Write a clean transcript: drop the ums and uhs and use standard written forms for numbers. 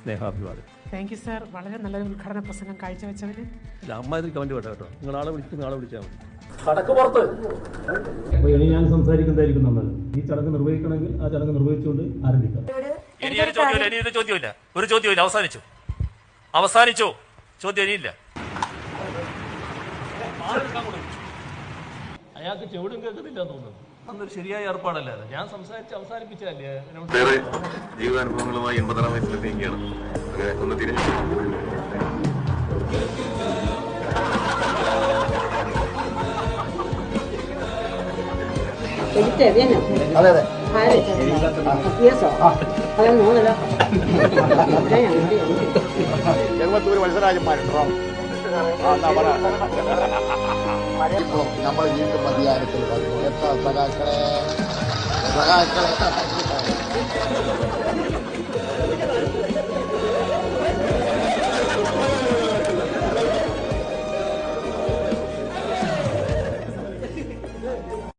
സ്നേഹാഭിവാദം. Thank you sir. വളരെ നല്ലൊരു ഉദ്ഘാടന പ്രസംഗം കാഴ്ചവെച്ചതിന്. അമ്മാതിരി കമന്റ് വേണ്ട കേട്ടോ. നിങ്ങൾ ആളെ വിളിച്ചാൽ മതി. അപ്പോൾ ഇനി ഞാൻ സംസാരിക്കുന്നതായിരിക്കും നല്ലത്. ഈ ചടങ്ങ് നിർവഹിക്കണമെങ്കിൽ ആ ചടങ്ങ് നിർവഹിച്ചുകൊണ്ട് ആരംഭിക്കാം. ഒരു ചോദ്യമില്ല. അവസാനിച്ചു. ചോദ്യം ഇനിയില്ല. അയാൾക്ക് ചെവിടും കേൾക്കുന്നില്ല തോന്നുന്നു. അന്നൊരു ശരിയായ ഏർപ്പാടല്ലേ അത്. ഞാൻ സംസാരിച്ച് അവസാനിപ്പിച്ചല്ലേ. ജീവിതാനുഭവങ്ങളുമായി 80-ാം വയസ്സിലെത്തിയിരിക്കുകയാണ്. അങ്ങനെ ഒന്ന് തിരിഞ്ഞു. അതെ അതെ ചെറുപ്പത്തൂർ മത്സരാജന്മാരുണ്ടോ? നമ്മൾ വീണ്ടും അധികാരത്തിൽ വന്നു. എത്ര സഖാക്കളെ